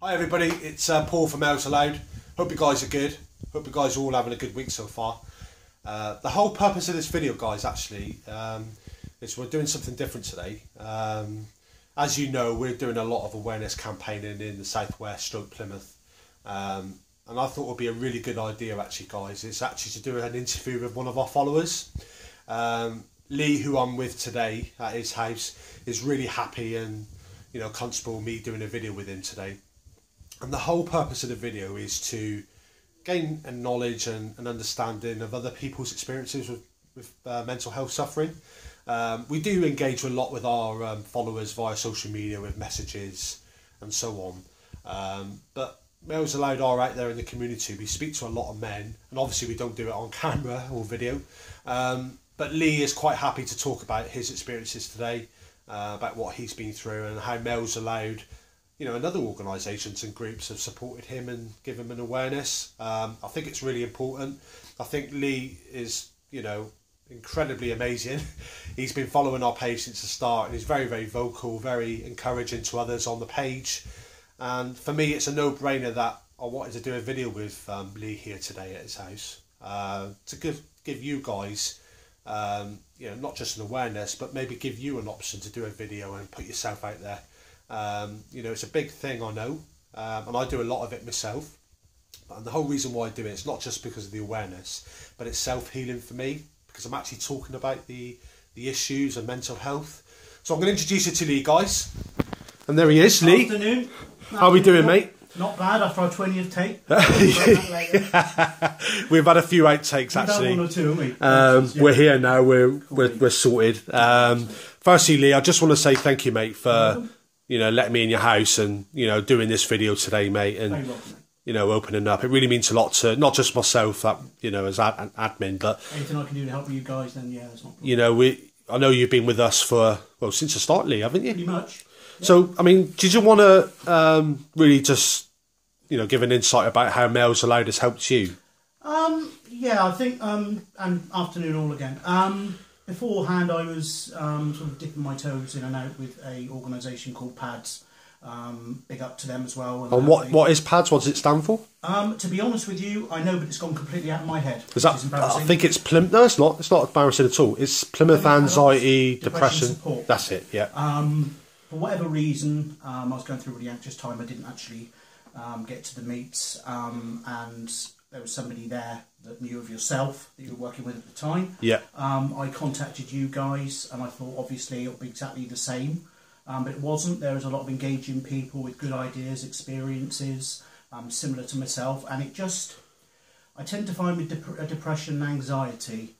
Hi everybody, it's Paul from Males Aloud. Hope you guys are good. Hope you guys are all having a good week so far. The whole purpose of this video, guys, actually, is we're doing something different today. As you know, we're doing a lot of awareness campaigning in the Southwest, stroke Plymouth. And I thought it would be a really good idea, actually, guys, is actually to do an interview with one of our followers. Lee, who I'm with today at his house, is really happy and, you know, comfortable with me doing a video with him today. And the whole purpose of the video is to gain a knowledge and an understanding of other people's experiences with mental health suffering. We do engage a lot with our followers via social media with messages and so on. But Males Aloud are out there in the community. We speak to a lot of men, and obviously we don't do it on camera or video. But Lee is quite happy to talk about his experiences today, about what he's been through and how Males Aloud, you know, and other organisations and groups have supported him and given him an awareness. I think it's really important. I think Lee is, you know, incredibly amazing. He's been following our page since the start and he's very, very vocal, very encouraging to others on the page. And for me, it's a no-brainer that I wanted to do a video with Lee here today at his house to give you guys, you know, not just an awareness, but maybe give you an option to do a video and put yourself out there. You know, it's a big thing, I know, and I do a lot of it myself. And the whole reason why I do it is not just because of the awareness, but it's self-healing for me, because I'm actually talking about the issues of mental health. So I'm going to introduce you to Lee, guys. And there he is, Lee. Afternoon. How are we doing, mate? Not bad after our 20th take. We've had a few outtakes, actually. One or two, haven't we? We're here now. We're sorted. Firstly, Lee, I just want to say thank you, mate, for you know, letting me in your house and, you know, doing this video today, mate, and, you know, opening up. It really means a lot to not just myself, you know, as an admin, but anything I can do to help you guys, then yeah, it's not. You know, I know you've been with us for, well, since the start, Lee, haven't you? Pretty much. Yeah. So, I mean, did you want to really just, you know, give an insight about how Males Aloud has helped you? Yeah, I think, and afternoon all again. Beforehand, I was sort of dipping my toes in and out with a organisation called PADS. Big up to them as well. And what is PADS? What does it stand for? To be honest with you, I know, but it's gone completely out of my head. Is that? I think it's Plymouth. No, it's not. It's not embarrassing at all. It's Plymouth Anxiety Depression Support. That's it. Yeah. For whatever reason, I was going through a really anxious time. I didn't actually get to the meets, and there was somebody there that knew of yourself that you were working with at the time. Yeah. I contacted you guys, and I thought obviously it'll be exactly the same, but it wasn't. There was a lot of engaging people with good ideas, experiences, similar to myself, and it just, I tend to find with depression and anxiety,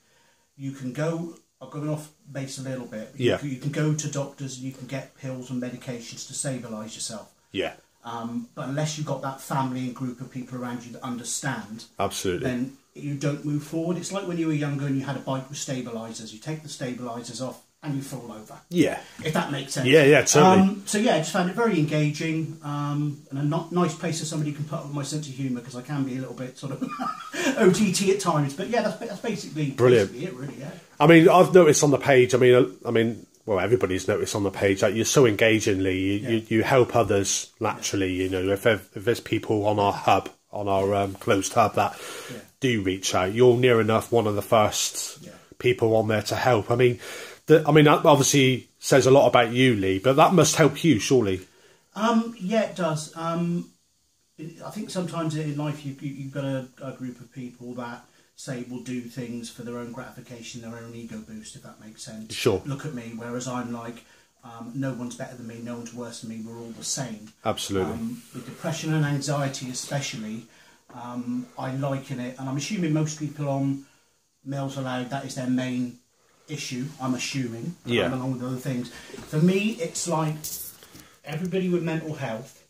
you can go, I'm going off base a little bit, but yeah. You can go to doctors and you can get pills and medications to stabilise yourself. Yeah. But unless you've got that family and group of people around you that understand, absolutely, then you don't move forward. It's like when you were younger and you had a bike with stabilisers. You take the stabilisers off and you fall over. Yeah. If that makes sense. Yeah, yeah, totally. So yeah, I just found it very engaging and a nice place for somebody who can put up with my sense of humour, because I can be a little bit sort of OTT at times. But yeah, that's basically brilliant. Basically it, really. Yeah. I mean, I've noticed on the page. I mean. Well, everybody's noticed on the page that you're so engagingly. You help others naturally. You know, if there's people on our hub, on our closed hub that do reach out, you're near enough one of the first people on there to help. I mean, that obviously says a lot about you, Lee, but that must help you, surely. Yeah, it does. I think sometimes in life you've got a group of people that say will do things for their own gratification, their own ego boost, if that makes sense. Sure. Look at me, whereas I'm like, no one's better than me, no one's worse than me, we're all the same. Absolutely. With depression and anxiety especially, I liken it, and I'm assuming most people on Males Aloud, that is their main issue, I'm assuming, along with other things. For me, it's like everybody with mental health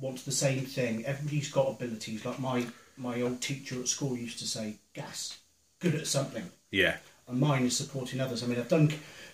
wants the same thing. Everybody's got abilities, like my old teacher at school used to say, gas, good at something. Yeah. And mine is supporting others. I mean, I've been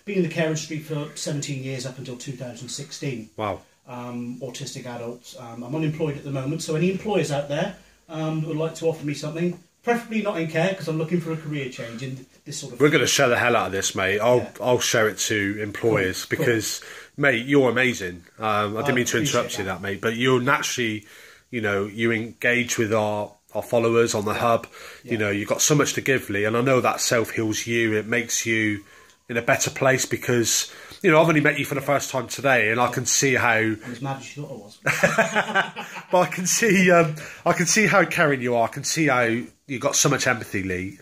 in the care industry for 17 years up until 2016. Wow. Autistic adults. I'm unemployed at the moment, so any employers out there that would like to offer me something, Preferably not in care, because I'm looking for a career change in this sort of... We're going to share the hell out of this, mate. I'll share it to employers because, mate, you're amazing. I didn't mean to interrupt you that, mate, but you're naturally, you know, you engage with our followers on the hub. You know, you've got so much to give, Lee, and I know that self-heals you. It makes you in a better place because, you know, I've only met you for the first time today, and I can see how... I'm as mad as you thought I was. But I can see how caring you are. I can see how you've got so much empathy, Lee.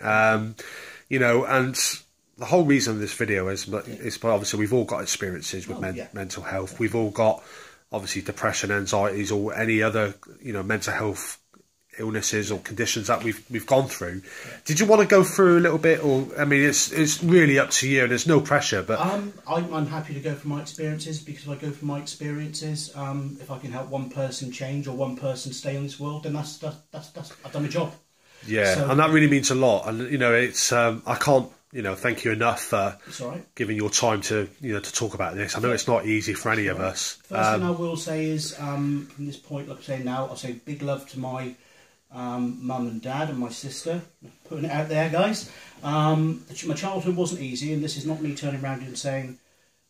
You know, and the whole reason of this video is obviously we've all got experiences with mental health. We've all got, obviously, depression, anxieties, or any other, you know, mental health illnesses or conditions that we've gone through. Did you want to go through a little bit, or I mean, it's really up to you, and there's no pressure. But I'm happy to go from my experiences, because if I go from my experiences, if I can help one person change or one person stay in this world, then that's I've done my job. Yeah, so, and that really means a lot. And you know, it's I can't, you know, thank you enough for giving your time to, you know, to talk about this. I know it's not easy for any of us. First thing I will say is, from this point, like I say now, I'll say big love to my mum and dad and my sister. Putting it out there, guys. My childhood wasn't easy, and this is not me turning around and saying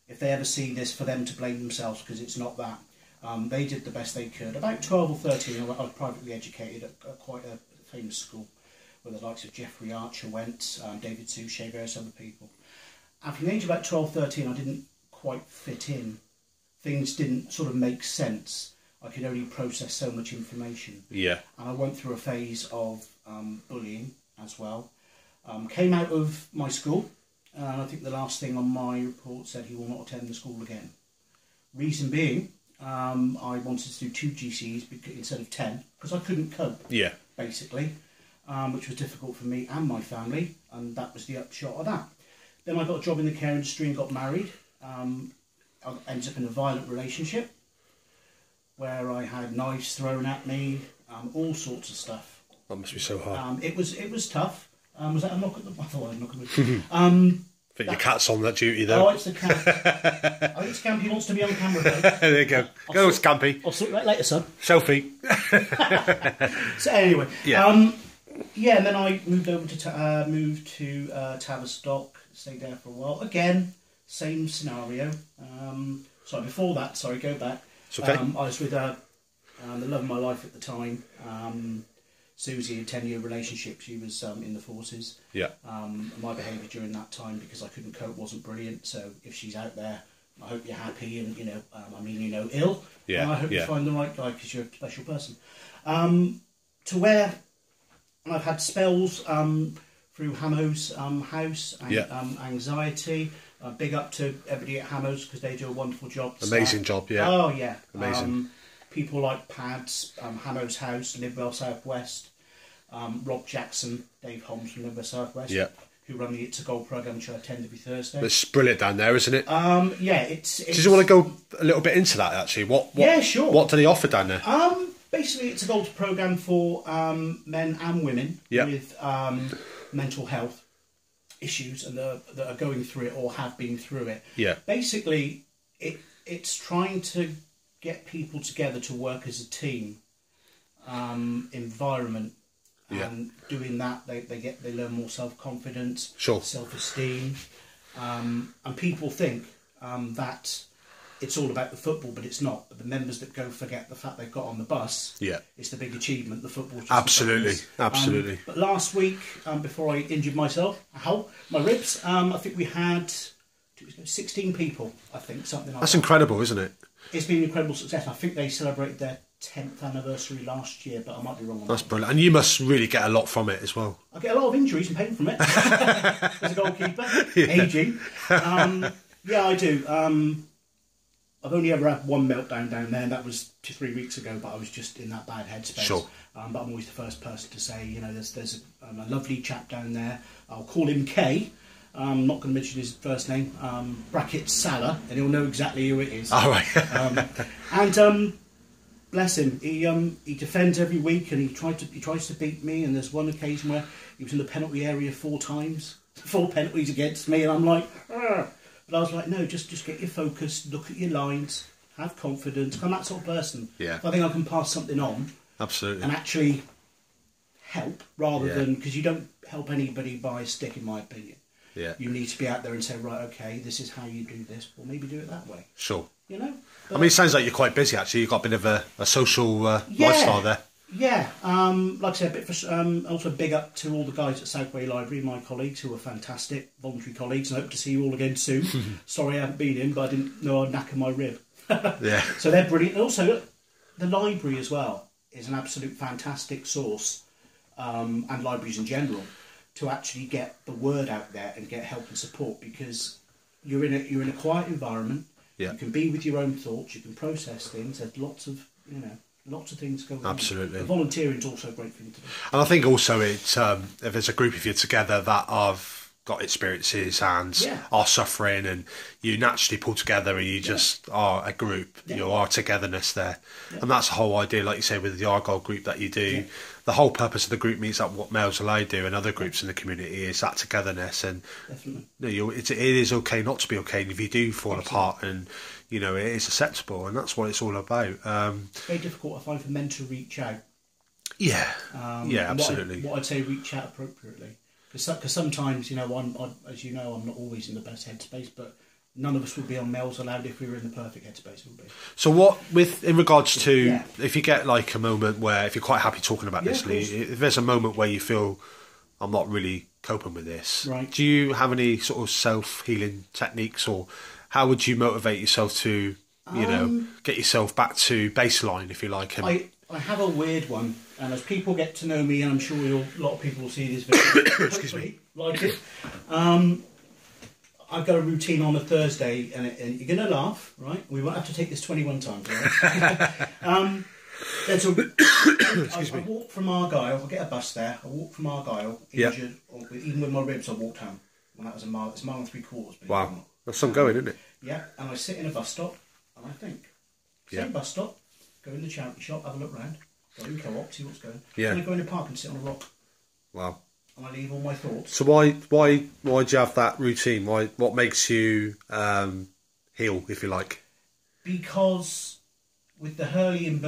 if they ever see this for them to blame themselves, because it's not that. They did the best they could. About 12 or 13, I was privately educated at quite a famous school where the likes of Jeffrey Archer went, David Suchet, various other people. And from the age of about 12, 13, I didn't quite fit in. Things didn't sort of make sense. I could only process so much information. Yeah. And I went through a phase of bullying as well. Came out of my school, and I think the last thing on my report said he will not attend the school again. Reason being, I wanted to do 2 GCs instead of 10, because I couldn't cope. Yeah. Basically, which was difficult for me and my family, and that was the upshot of that. Then I got a job in the care industry and got married. I ended up in a violent relationship where I had knives thrown at me, all sorts of stuff. That must be so hard. It was tough. Was that a knock at the... I thought I was knocking at I think your cat's on that duty, though. Oh, it's the cat. I think Scampy wants to be on camera, though. There you go. Go, Scampy. I'll sort that later, son. Selfie. So anyway, and then I moved over to Tavistock, stayed there for a while. Again, same scenario. Before that, go back. It's okay. I was with the love of my life at the time. Susie, a 10-year relationship. She was in the forces. Yeah. My behaviour during that time, because I couldn't cope, wasn't brilliant. So if she's out there, I hope you're happy, and ill. Yeah. And I hope you find the right guy, because you're a special person. To where I've had spells through Hamo's house and anxiety. Big up to everybody at Hamo's, because they do a wonderful job. Amazing job, yeah. Oh yeah. Amazing. People like Pads, Hamo's House, Livewell South West. Rob Jackson, Dave Holmes from Livewell South West, who run the It's a Gold programme, which I attend every Thursday. It's brilliant down there, isn't it? It's... Did you want to go a little bit into that, actually? What sure. What do they offer down there? Basically, it's a Gold programme for men and women with mental health issues, and that are going through it or have been through it. Yeah. Basically, it's trying to get people together to work as a team environment. And doing that, they learn more self-confidence, self-esteem, and people think that it's all about the football, but it's not. But the members that go forget the fact they've got on the bus. Yeah, it's the big achievement. The football. Absolutely. But last week, before I injured myself, my ribs, I think we had 16 people. I think something like That's that. incredible, isn't it? It's been an incredible success. I think they celebrated their 10th anniversary last year, but I might be wrong on that. That's brilliant. And you must really get a lot from it as well. I get a lot of injuries and pain from it as a goalkeeper. Ageing. I do. I've only ever had one meltdown down there, and that was 2-3 weeks ago, but I was just in that bad headspace. Sure. But I'm always the first person to say, there's a lovely chap down there. I'll call him Kay. I'm not going to mention his first name. Brackets Salah, and he'll know exactly who it is. All right. Bless him. He defends every week, and he tries to beat me. And there's one occasion where he was in the penalty area 4 times, 4 penalties against me, and I'm like, argh. But I was like, no, just get your focus, look at your lines, have confidence. I'm that sort of person. Yeah. If I think I can pass something on, absolutely, and actually help rather than, because you don't help anybody by a stick, in my opinion. Yeah. You need to be out there and say, right, okay, this is how you do this. Well, maybe do it that way. Sure. You know? I mean, it sounds like you're quite busy, actually. You've got a bit of a social lifestyle there. Yeah. Like I said, also big up to all the guys at Southway Library, my colleagues, who are fantastic, voluntary colleagues, and I hope to see you all again soon. Sorry I haven't been in, but I didn't know I'd knacker my rib. Yeah. So they're brilliant. And also, the library as well is an absolute fantastic source, and libraries in general, to actually get the word out there and get help and support, because you're in a quiet environment. Yeah. You can be with your own thoughts. You can process things. There's lots of things going on. Absolutely. The volunteering is also a great thing to do. And I think also if there's a group of you together that have got experiences and are suffering, and you naturally pull together and you just are a group, you are togetherness there. And that's the whole idea, like you say, with the Argyle group that you do. The whole purpose of the group meets up what Males Allowed do and other groups in the community is that togetherness. And it is okay not to be okay, and if you do fall apart, and it is acceptable, and that's what it's all about. It's very difficult, I find, for men to reach out. Yeah, absolutely. What I'd say, reach out appropriately. Because sometimes, as you know, I'm not always in the best headspace, but none of us would be on Males Allowed if we were in the perfect headspace, would we? So in regards to, if you get like a moment where, if you're quite happy talking about this, Lee, if there's a moment where you feel, I'm not really coping with this, right, do you have any sort of self-healing techniques, or how would you motivate yourself to, get yourself back to baseline, if you like? And I have a weird one, and as people get to know me, and I'm sure a lot of people will see this video, excuse me, like it. I've got a routine on a Thursday, and you're going to laugh, right? We won't have to take this 21 times, right? I walk from Argyle. I get a bus there. I walk from Argyle, injured, even with my ribs. I walked home, and that was a mile. It's a mile and 3/4. Wow, that's some going, isn't it? Yeah, and I sit in a bus stop, and I think, same bus stop. Go in the charity shop, have a look round. Go in Co-op, see what's going. Yeah. And I go in the park and sit on a rock. Wow. And I leave all my thoughts. So why do you have that routine? What makes you heal, if you like? Because with the Hurley and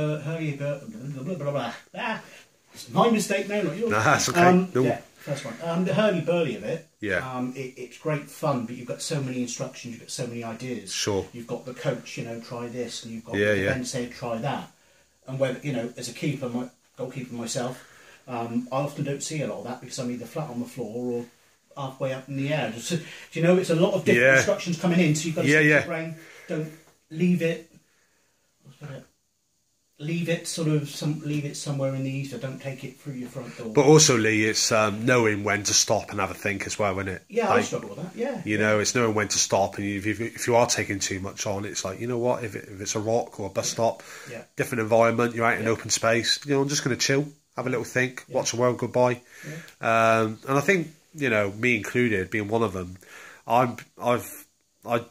it's my mistake now, not yours. No, that's okay. Yeah, first one. The Hurley Burley of it. Yeah. It's great fun, but you've got so many instructions, you've got so many ideas. Sure. You've got the coach, try this, and you've got the defence say try that. And whether as a goalkeeper myself, I often don't see a lot of that because I'm either flat on the floor or halfway up in the air. Just, it's a lot of different instructions coming in, so you've got to stick your brain. Don't leave it. Leave it somewhere in the ether. Don't take it through your front door. But also, Lee, it's knowing when to stop and have a think as well, isn't it? Yeah, I struggle with that. Yeah. It's knowing when to stop, and if you are taking too much on, it's like, what, if it's a rock or a bus stop, different environment, you're out in open space. I'm just going to chill, have a little think, watch the world go by. Yeah. And I think me included, being one of them, I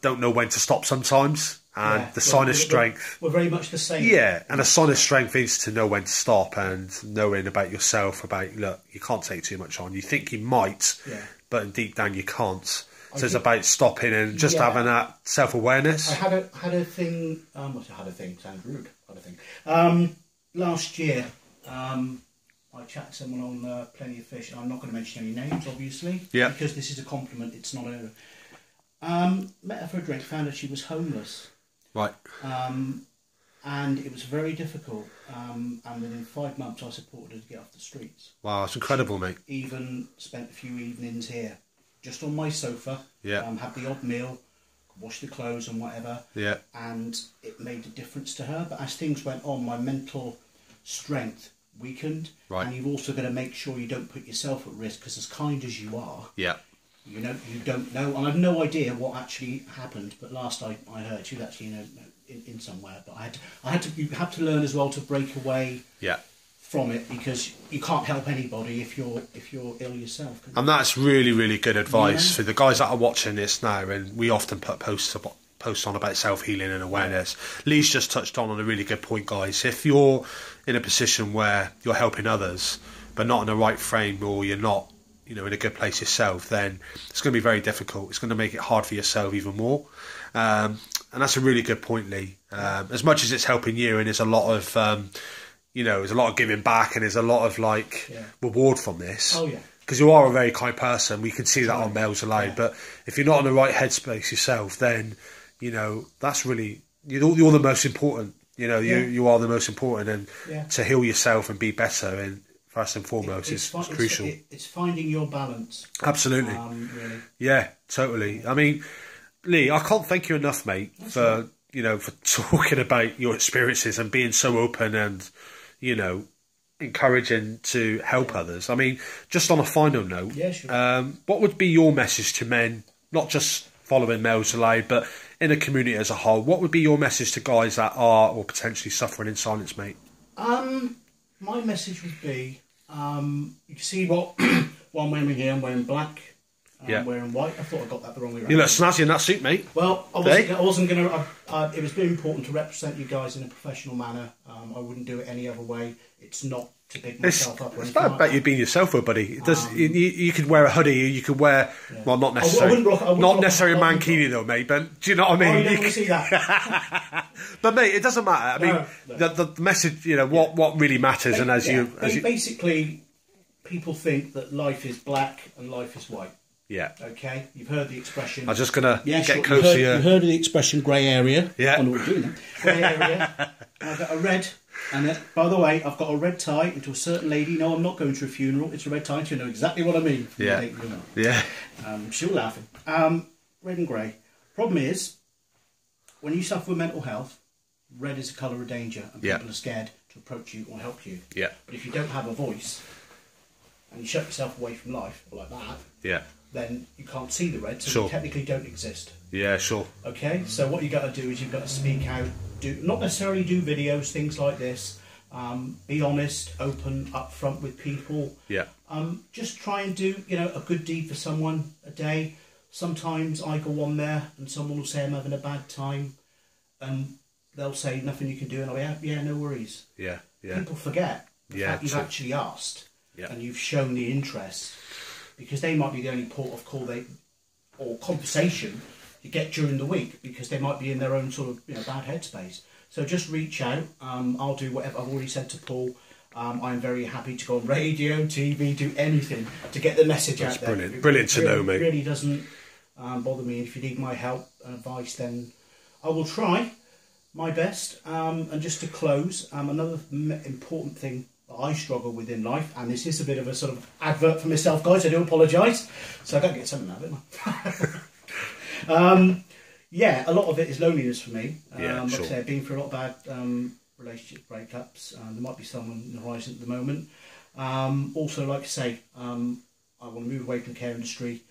don't know when to stop sometimes. And the sign of strength... We're very much the same. Yeah, and a sign of strength is to know when to stop, and knowing about yourself, about, look, you can't take too much on. You think you might, but deep down you can't. So it's about stopping and just having that self-awareness. I had a thing... sounds rude. I had a thing. Last year, I chatted to someone on Plenty of Fish, and I'm not going to mention any names, obviously, because this is a compliment, it's not a... met her for a drink, found out she was homeless. Right. And it was very difficult. And within 5 months, I supported her to get off the streets. Wow, that's incredible, mate. Even spent a few evenings here, just on my sofa. Yeah. Had the odd meal, wash the clothes and whatever. Yeah. And it made a difference to her. But as things went on, my mental strength weakened. Right. And you've also got to make sure you don't put yourself at risk, because as kind as you are. Yeah. You don't know, and I've no idea what actually happened. But last I heard, she was actually in somewhere. But you have to learn as well to break away from it, because you can't help anybody if you're ill yourself. And that's really, really good advice for the guys that are watching this now. And we often put posts on about self-healing and awareness. Lee's just touched on a really good point, guys. If you're in a position where you're helping others, but not in the right frame, or you're not in a good place yourself, then it's going to be very difficult. It's going to make it hard for yourself even more. And that's a really good point, Lee. As much as it's helping you, and there's a lot of you know, there's a lot of giving back and there's a lot of like reward from this. Oh yeah. Because you are a very kind person. We can see that on Males Allowed. Yeah. But if you're not in the right headspace yourself, then, you know, that's really, you're the most important. You know, you are the most important. And to heal yourself and be better, and first and foremost, is crucial. It's finding your balance. Absolutely. Really. Yeah, totally. I mean, Lee, I can't thank you enough, mate, for talking about your experiences and being so open and, you know, encouraging to help others. I mean, just on a final note, what would be your message to men, not just following Males Allowed, but in the community as a whole? What would be your message to guys that are or potentially suffering in silence, mate? My message would be, you can see what I'm wearing here. I'm wearing black. I'm wearing white. I thought I got that the wrong way around. You look snazzy in that suit, mate. Well, I wasn't going to. It was very important to represent you guys in a professional manner. I wouldn't do it any other way. It's not to pick myself up. It's not about you being yourself, though, buddy. It does. You could wear a hoodie. You could wear well, not necessarily, not necessarily a mankini though, mate. But do you know what I mean? Oh, you can see that. But mate, it doesn't matter. I mean, the message. You know what really matters, and as you basically, people think that life is black and life is white. Yeah. Okay. You've heard the expression. I'm just gonna get closer. You've heard of the expression grey area. Yeah. I know what we're doing. Grey area. I've got a red. And by the way, I've got a red tie, and to a certain lady, no, I'm not going to a funeral. It's a red tie. You know exactly what I mean. Yeah. Yeah. She'll laughing. Red and grey. Problem is, when you suffer with mental health, red is a colour of danger, and people are scared to approach you or help you. Yeah. But if you don't have a voice, and you shut yourself away from life like that, then you can't see the red, so you technically don't exist. Yeah, sure. Okay, so what you've got to do is you've got to speak out, not necessarily do videos, things like this, be honest, open, upfront with people. Yeah. Just try and do, a good deed for someone a day. Sometimes I go on there and someone will say I'm having a bad time, and they'll say nothing you can do, and I'll be, no worries. Yeah, yeah. People forget the fact you've actually asked, and you've shown the interest. Because they might be the only port of call or conversation you get during the week, because they might be in their own sort of bad headspace. So just reach out. I'll do whatever I've already said to Paul. I'm very happy to go on radio, TV, do anything to get the message out there. Brilliant, brilliant to know, mate. It really doesn't bother me. If you need my help and advice, then I will try my best. And just to close, another important thing I struggle with in life, and this is a bit of a sort of advert for myself, guys, I do apologise, so I don't get something out of it. A lot of it is loneliness for me. Like I say, I've been through a lot of bad relationship breakups. There might be someone on the horizon at the moment. Also, like I say, I want to move away from the care industry.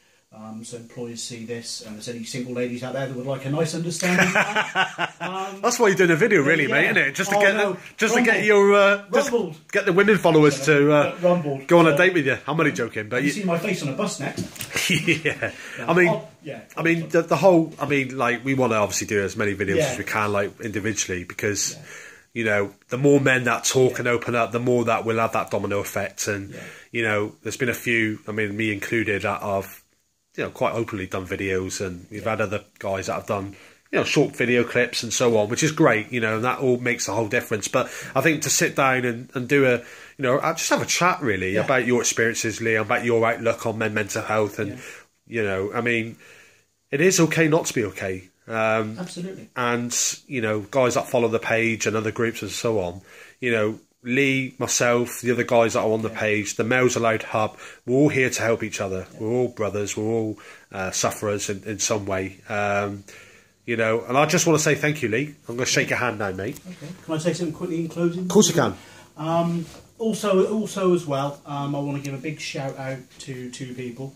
So employers see this, and there's any single ladies out there that would like a nice understanding of that. That's why you're doing a video, really, mate, isn't it? Just to get your get the women followers to go on a date with you. I'm only joking, but you see my face on a bus next. Yeah. I mean, the whole. I mean, like, we want to obviously do as many videos as we can, like individually, because the more men that talk and open up, the more that will have that domino effect. And there's been a few, I mean, me included, that have quite openly done videos, and we've had other guys that have done short video clips and so on, which is great, and that all makes a whole difference. But I think to sit down and do a just have a chat really about your experiences, Lee, about your outlook on mental health, and I mean, it is okay not to be okay. Absolutely. And guys that follow the page and other groups and so on, Lee, myself, the other guys that are on the page, the Males Allowed Hub, we're all here to help each other. We're all brothers. We're all sufferers in some way. And I just want to say thank you, Lee. I'm going to shake your hand now, mate. Okay. Can I say something quickly in closing? Of course you can. Also as well, I want to give a big shout out to two people.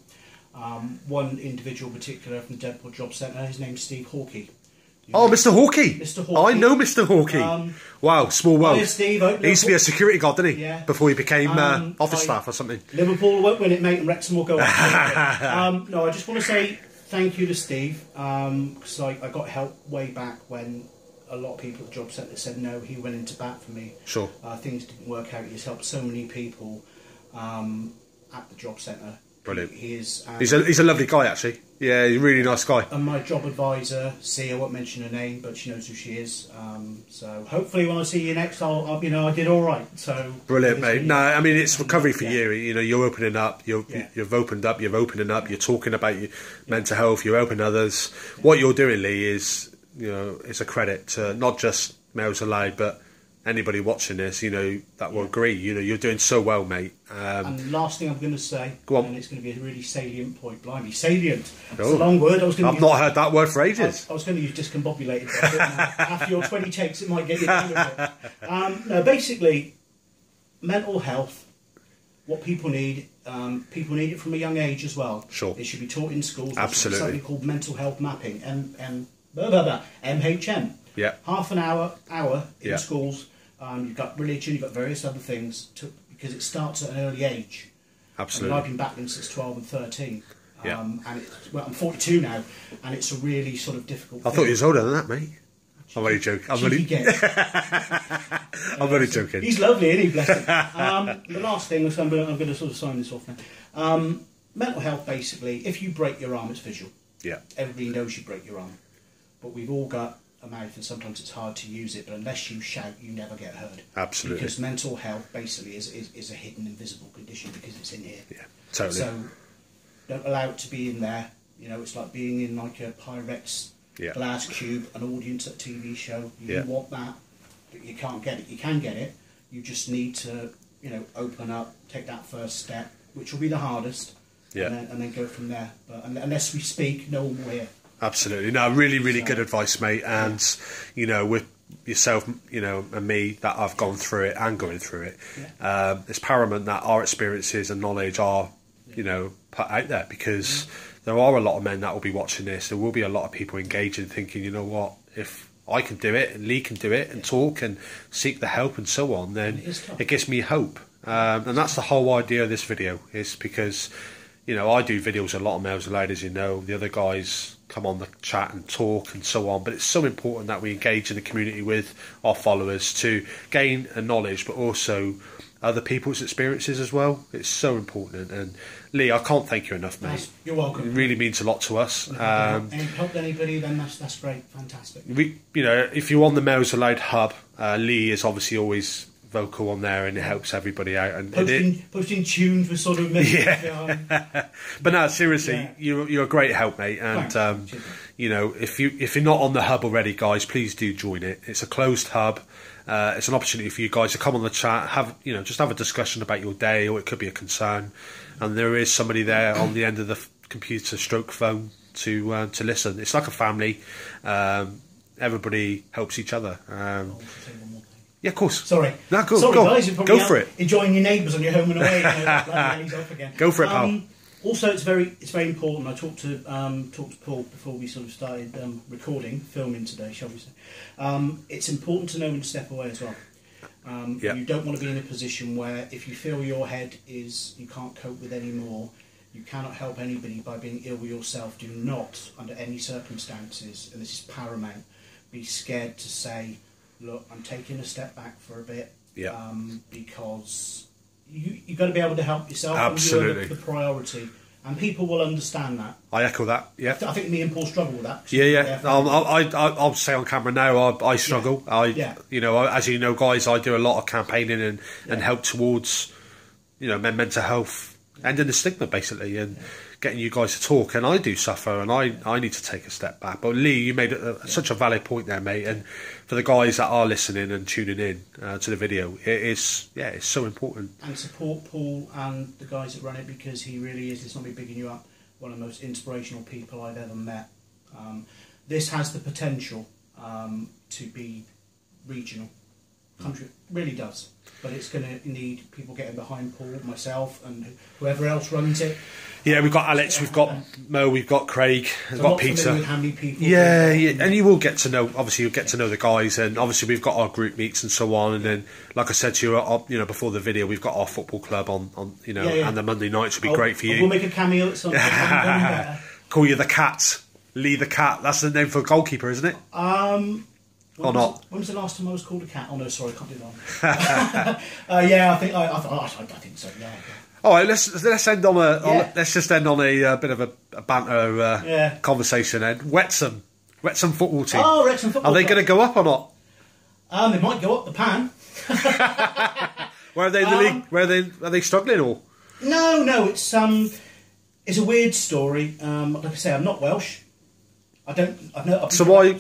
One individual in particular from Deadpool Job Centre. His name's Steve Hawkey. Oh, Mr. Hawkey. Mr. Hawkey. I know Mr. Hawkey. Wow, small world. Hiya, Steve. He used to be a security guard, didn't he? Yeah. Before he became office staff or something. Liverpool won't win it, mate, and Wrexham will go on. No, I just want to say thank you to Steve, because I got help way back when a lot of people at the job centre said no. He went into bat for me. Sure. Things didn't work out. He's helped so many people at the job centre. Brilliant. He is. He's a lovely guy, actually. Yeah, he's a really nice guy. And my job advisor, Sia, I won't mention her name, but she knows who she is. So hopefully when I see you next, I'll you know, I did all right. So brilliant, mate. No, I mean, it's recovery for you. You know, you're opening up. You've opened up. You're opening up. You're talking about your mental health. You're helping others. What you're doing, Lee, is, you know, it's a credit to not just Males Allowed, but anybody watching this, you know, that will agree. You know, you're doing so well, mate. And last thing I'm going to say, go on. And it's going to be a really salient point. Blimey, salient. It's a long word. I've not heard that word for ages. I was going to use discombobulated. But after your 20 takes, it might get you down a bit. No, basically, mental health, what people need it from a young age as well. Sure. It should be taught in schools. Absolutely. There's something called mental health mapping, MHM. Yeah. Half an hour in schools. You've got religion, you've got various other things, because it starts at an early age. Absolutely. I mean, I've been battling since 12 and 13. Yeah. And I'm 42 now, and it's a really sort of difficult I thought you was older than that, mate. I'm only joking. I'm only joking. He's lovely, isn't he? Bless him. The last thing, so I'm going to sort of sign this off now. Mental health, basically, if you break your arm, it's visual. Yeah. Everybody knows you break your arm. But we've all got a mouth, and sometimes it's hard to use it, but unless you shout, you never get heard. Absolutely. Because mental health basically is a hidden, invisible condition because it's in here. Yeah, totally. So don't allow it to be in there. You know, it's like being in like a Pyrex glass cube, an audience at a TV show. You want that, but you can't get it. You can get it. You just need to, you know, open up, take that first step, which will be the hardest, and then go from there. But unless we speak, no one will hear. Absolutely. No, really good advice, mate. And, you know, with yourself, you know, and me, that I've gone through it and going through it, it's paramount that our experiences and knowledge are, you know, put out there, because there are a lot of men that will be watching this. There will be a lot of people engaging, thinking, you know what, if I can do it and Lee can do it and talk and seek the help and so on, then it gives me hope. And that's the whole idea of this video, is because, you know, I do videos a lot of Males Allowed, as you know. The other guys come on the chat and talk and so on, but it's so important that we engage in the community with our followers to gain a knowledge, but also other people's experiences as well. It's so important. And Lee, I can't thank you enough, mate. You're welcome. It really means a lot to us. And if you helped anybody, then that's great, fantastic. You know, if you're on the Males Allowed hub, Lee is obviously always vocal on there, and it helps everybody out. And posting tunes for sort of but no, seriously, you're a great help, mate. And you know, if you're not on the hub already, guys, please do join it. It's a closed hub. It's an opportunity for you guys to come on the chat, just have a discussion about your day, or it could be a concern, and there is somebody there on the end of the computer stroke phone to listen. It's like a family. Everybody helps each other. Yeah, of course. Sorry. No, go, Sorry, go. guys. You're go for it. Enjoying your neighbours on your home and away. He's off again. Go for it, pal. Also, it's very important. I talked to Paul before we sort of started filming today, shall we say. It's important to know when to step away as well. You don't want to be in a position where, if you feel your head you can't cope with anymore, you cannot help anybody by being ill yourself. Do not, under any circumstances, and this is paramount, be scared to say, look, I'm taking a step back for a bit, because you've got to be able to help yourself. Absolutely. And you're the priority, and people will understand that. I echo that. Yeah, I think me and Paul struggle with that. I'll say on camera now, I struggle. You know, as you know, guys, I do a lot of campaigning and help towards, you know, mental health, ending the stigma, basically, and getting you guys to talk. And I do suffer, and I need to take a step back. But Lee, you made such a valid point there, mate. And for the guys that are listening and tuning in to the video, it's so important. And support Paul and the guys that run it, because he really is, it's not me bigging you up, one of the most inspirational people I've ever met. This has the potential to be regional. Country really does, but it's going to need people getting behind Paul, myself, and whoever else runs it. Yeah, we've got Alex, we've got Mo, we've got Craig, we've got Peter. With how many people? Yeah, and you will get to know. Obviously, you'll get to know the guys, and obviously we've got our group meets and so on. And then, like I said to you, before the video, we've got our football club on and the Monday nights will be greght for you. We'll make a cameo at some point. Call you the Cat, Lee the Cat. That's the name for a goalkeeper, isn't it? Or not? When was the last time I was called a cat? Oh no, sorry, I can't do that. I think so. Yeah. All right, let's end on let's just end on a bit of a banter conversation. Then Wrexham football team. Oh, Wrexham football. Are they going to go up or not? They might go up the pan. Where are they in the league? Are they struggling or? No. It's a weird story. Like I say, I'm not Welsh. So why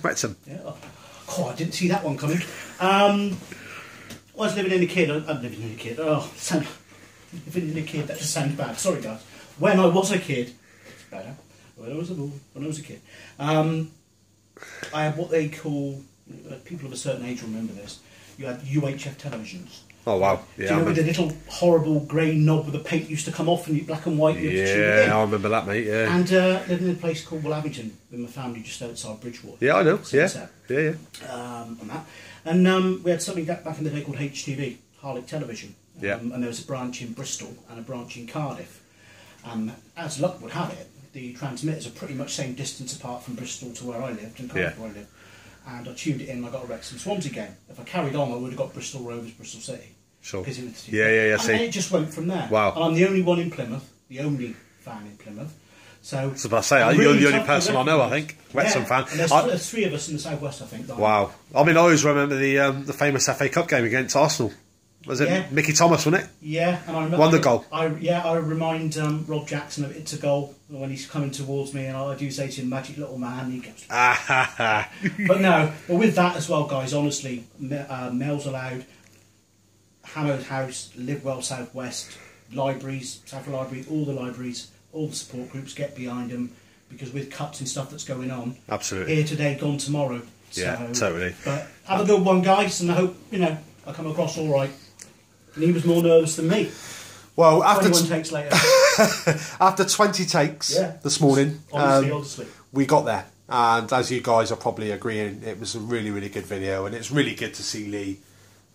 Wrexham? Yeah. Oh, I didn't see that one coming. I was living in a kid. I'm living in a kid. Living in a kid. That just sounds bad. Sorry, guys. When I was a kid, better. When I was a kid, I had what they call, people of a certain age remember this. You had UHF televisions. Oh wow! Yeah, do you remember the little horrible grey knob with the paint used to come off and black and white? Yeah, I remember that, mate. Yeah. And living in a place called Willabington with my family just outside Bridgewater. Yeah, I know. Yeah. And that, and we had something back in the day called HTV, Harlech Television. Yeah. And there was a branch in Bristol and a branch in Cardiff. As luck would have it, the transmitters are pretty much same distance apart from Bristol to where I lived and Cardiff where I lived. And I tuned it in and I got a Wrexham Swansea game. If I carried on, I would have got Bristol Rovers, Bristol City. Sure. It was, yeah. And it just went from there. Wow. And I'm the only one in Plymouth, the only fan in Plymouth. So I say, you're the only person I know, I think, Wrexham fan. And there's three of us in the southwest, I think. Wow. I mean, I always remember the famous FA Cup game against Arsenal. Was it Mickey Thomas, wasn't it? Yeah, and I remember won the goal. I remind Rob Jackson of It's a Goal when he's coming towards me, and I do say to him, "Magic little man," and he goes. But with that as well, guys. Honestly, Males Allowed, Hallowed House, Live Well Southwest, libraries, Southwell Library, all the libraries, all the support groups get behind them because with cuts and stuff that's going on, absolutely here today, gone tomorrow. Yeah, totally. But have a good one, guys, and I hope I come across all right. And he was more nervous than me. Well, after 21 takes later. after 20 takes this morning, honestly. we got there. And as you guys are probably agreeing, it was a really, really good video. And it's really good to see Lee,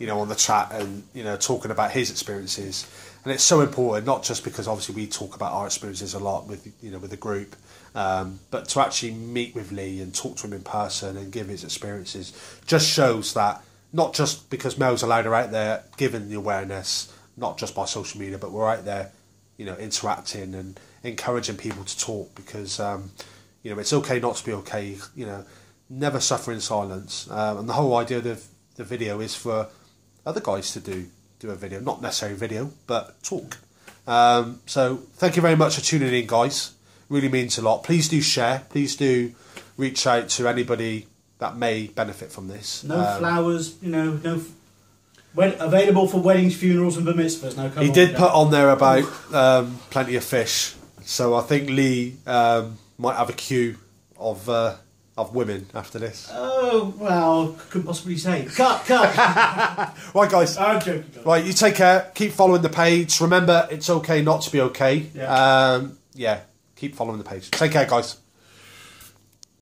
on the chat and, talking about his experiences. And it's so important, not just because obviously we talk about our experiences a lot with, with the group, but to actually meet with Lee and talk to him in person and give his experiences just shows that not just because Males Allowed are out there giving the awareness, not just by social media, but we're out there, interacting and encouraging people to talk because, it's okay not to be okay, never suffer in silence. And the whole idea of the video is for other guys to do a video, not necessarily video, but talk. So thank you very much for tuning in, guys. Really means a lot. Please do share. Please do reach out to anybody that may benefit from this. No flowers, available for weddings, funerals and bar mitzvahs. No, he did put on there about plenty of fish. So I think Lee might have a queue of women after this. Oh, well, couldn't possibly say. Cut. Right, guys. I'm joking. Right, you take care. Keep following the page. Remember, it's okay not to be okay. Yeah. Keep following the page. Take care, guys.